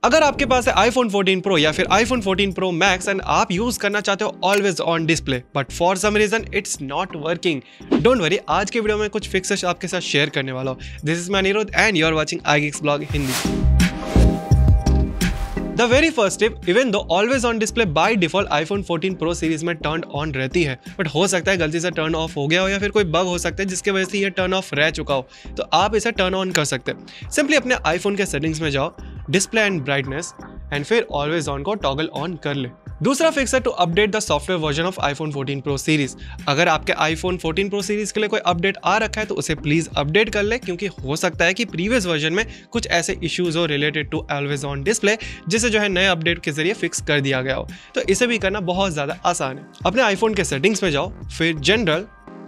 अगर आपके पास है iPhone 14 Pro या फिर iPhone 14 Pro Max एंड आप यूज करना चाहते हो always on display but for some reason it's not working, don't worry, आज के वीडियो में कुछ फिक्सेस आपके साथ शेयर करने वाला हूं। दिस इज मैं Aniruddh and you are watching iGeeks blog Hindi. The very first tip, even though always on display by default iPhone 14 Pro series में टर्न ऑन रहती है, बट हो सकता है गलती से टर्न ऑफ हो गया हो या फिर कोई बग हो सकता है जिसकी वजह से ये टर्न ऑफ रह चुका हो, तो आप इसे टर्न ऑन कर सकते हैं। सिंपली अपने आईफोन के सेटिंग्स में जाओ, डिस्प्ले एंड ब्राइटनेस एंड फिर ऑलवेज ऑन को टॉगल ऑन कर ले। दूसरा फिक्स है to update the software version of iPhone 14 Pro series. अगर आपके iPhone 14 Pro सीरीज के लिए कोई अपडेट आ रखा है तो उसे प्लीज अपडेट कर ले, क्योंकि हो सकता है कि प्रीवियस वर्जन में कुछ ऐसे इश्यूज हो related to always on display जिसे जो है नए अपडेट के जरिए फिक्स कर दिया गया हो। तो इसे भी करना बहुत ज्यादा आसान है। अपने आईफोन के सेटिंग्स में जाओ, फिर general,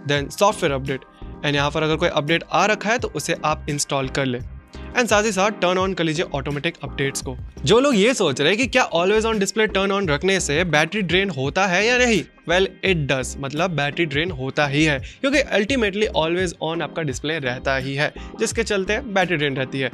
then software update and यहाँ पर अगर कोई अपडेट आ रखा है तो उसे आप इंस्टॉल कर ले एंड साथ ही साथ टर्न ऑन कर लीजिए ऑटोमेटिक अपडेट्स को। जो लोग ये सोच रहे हैं कि क्या always on display turn on रखने से बैटरी ड्रेन होता है या नहीं, वेल इट डज, मतलब बैटरी ड्रेन होता ही है, क्योंकि अल्टीमेटली ऑलवेज ऑन आपका डिस्प्ले रहता ही है जिसके चलते बैटरी ड्रेन रहती है।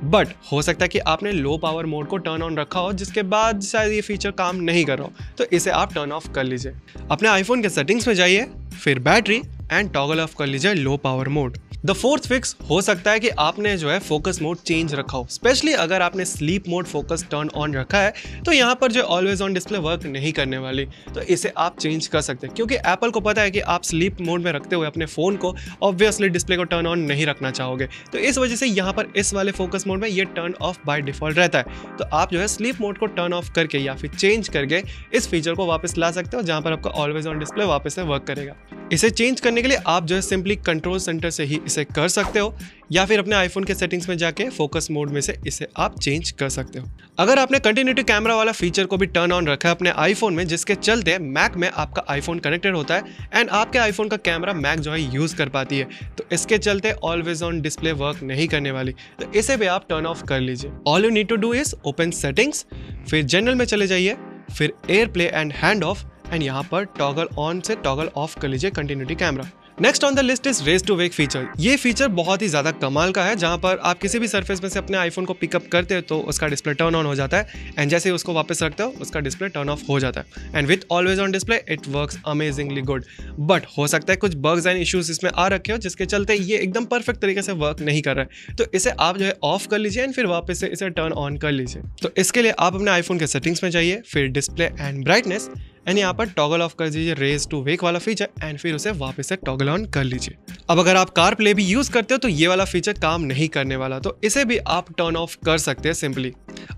बट हो सकता है कि आपने लो पावर मोड को टर्न ऑन रखा हो जिसके बाद शायद ये फीचर काम नहीं कर रहा हो, तो इसे आप टर्न ऑफ कर लीजिए। अपने आईफोन के सेटिंग्स में जाइए, फिर बैटरी एंड टॉगल ऑफ कर लीजिए low power mode. The fourth fix, हो सकता है कि आपने जो है फोकस मोड चेंज रखा हो, स्पेशली अगर आपने sleep mode focus turn on रखा है तो यहाँ पर जो ऑलवेज ऑन डिस्प्ले वर्क नहीं करने वाली, तो इसे आप चेंज कर सकते हैं, क्योंकि एप्पल को पता है कि आप स्लीप मोड में रखते हुए अपने फोन को ऑब्वियसली डिस्प्ले को टर्न ऑन नहीं रखना चाहोगे, तो इस वजह से यहाँ पर इस वाले फोकस मोड में ये टर्न ऑफ बाय डिफॉल्ट रहता है। तो आप जो है स्लीप मोड को टर्न ऑफ करके या फिर चेंज करके इस फीचर को वापस ला सकते हो, जहाँ पर आपका ऑलवेज ऑन डिस्प्ले वापस से वर्क करेगा। इसे चेंज करने के लिए आप जो है सिंपली कंट्रोल सेंटर से ही इसे कर सकते हो, या फिर अपने आईफोन के सेटिंग्स में जाके फोकस मोड में से इसे आप चेंज कर सकते हो। अगर आपने कंटिन्यूटी कैमरा वाला फीचर को भी टर्न ऑन रखा है अपने आईफोन में, जिसके चलते मैक में आपका आईफोन कनेक्टेड होता है एंड आपके आईफोन का कैमरा मैक जो है यूज कर पाती है, तो इसके चलते ऑलवेज ऑन डिस्प्ले वर्क नहीं करने वाली, तो इसे भी आप टर्न ऑफ कर लीजिए। All you need to do is open settings, फिर जनरल में चले जाइए, फिर AirPlay and Handoff and यहाँ पर टॉगल ऑन से टॉगल ऑफ कर लीजिए continuity camera. Next on the list is raise to wake feature. ये फीचर बहुत ही ज्यादा कमाल का है, जहां पर आप किसी भी सरफेस में से अपने आईफोन को पिकअप करते हो तो उसका डिस्प्ले टर्न ऑन हो जाता है एंड जैसे ही उसको वापस रखते हो उसका डिस्प्ले टर्न ऑफ हो जाता है and with always on display it works amazingly good. But हो सकता है कुछ बग्स एंड इश्यूज इसमें आ रखे हो जिसके चलते ये एकदम परफेक्ट तरीके से वर्क नहीं कर रहा है, तो इसे आप जो है ऑफ कर लीजिए एंड फिर वापस से इसे टर्न ऑन कर लीजिए। तो इसके लिए आप अपने आईफोन के सेटिंग्स में जाइए, फिर डिस्प्ले एंड ब्राइटनेस एंड यहाँ पर टॉगल ऑफ कर दीजिए रेज टू वेक वाला फीचर एंड फिर उसे वापस से टॉगल ऑन कर लीजिए। अब अगर आप कार प्ले भी यूज करते हो तो ये वाला फीचर काम नहीं करने वाला, तो इसे भी आप टर्न ऑफ कर सकते हैं। सिंपली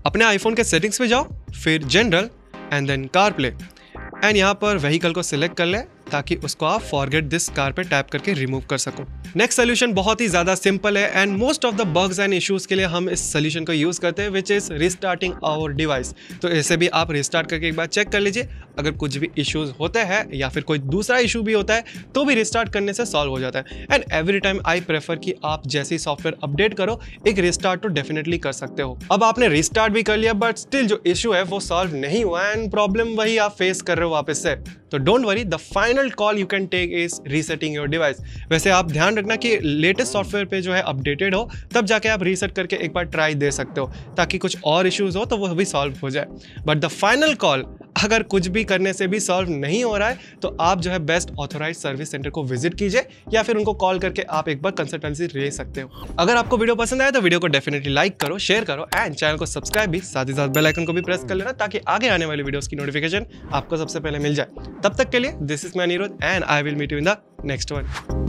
अपने आईफोन के सेटिंग्स में जाओ, फिर general and then CarPlay and यहाँ पर व्हीकल को सिलेक्ट कर ले ताकि उसको आप फॉरगेट दिस कार पे टैप करके रिमूव कर सको। नेक्स्ट सोल्यूशन बहुत ही ज्यादा सिंपल है and most of the bugs and issues के लिए हम इस सोल्यूशन को यूज करते हैं, which is restarting our device. तो इसे भी आप रिस्टार्ट करके एक बार चेक कर लीजिए, अगर कुछ भी इश्यूज होते हैं या फिर कोई दूसरा इशू भी होता है तो भी रिस्टार्ट करने से सॉल्व हो जाता है। And every time I prefer कि आप जैसे ही सॉफ्टवेयर अपडेट करो एक रिस्टार्ट तो डेफिनेटली कर सकते हो। अब आपने रिस्टार्ट भी कर लिया बट स्टिल जो इशू है वो सॉल्व नहीं हुआ एंड प्रॉब्लम वही आप फेस कर रहे हो वापस से, तो don't worry, the final call you can take is resetting your device. वैसे आप ध्यान रखना कि लेटेस्ट सॉफ्टवेयर पे जो है अपडेटेड हो तब जाके आप रीसेट करके एक बार ट्राई दे सकते हो ताकि कुछ और इश्यूज हो तो वो भी सॉल्व हो जाए। बट द फाइनल कॉल, अगर कुछ भी करने से भी सॉल्व नहीं हो रहा है तो आप जो है बेस्ट ऑथोराइज्ड सर्विस सेंटर को विजिट कीजिए या फिर उनको कॉल करके आप एक बार कंसल्टेंसी ले सकते हो। अगर आपको वीडियो पसंद आए तो वीडियो को डेफिनेटली लाइक करो, शेयर करो एंड चैनल को सब्सक्राइब भी, साथ ही साथ बेल आइकन को भी प्रेस कर लेना ताकि आगे आने वाली वीडियोस की नोटिफिकेशन आपको सबसे पहले मिल जाए। तब तक के लिए दिस इज मैं Aniruddh and I will meet you in the next one.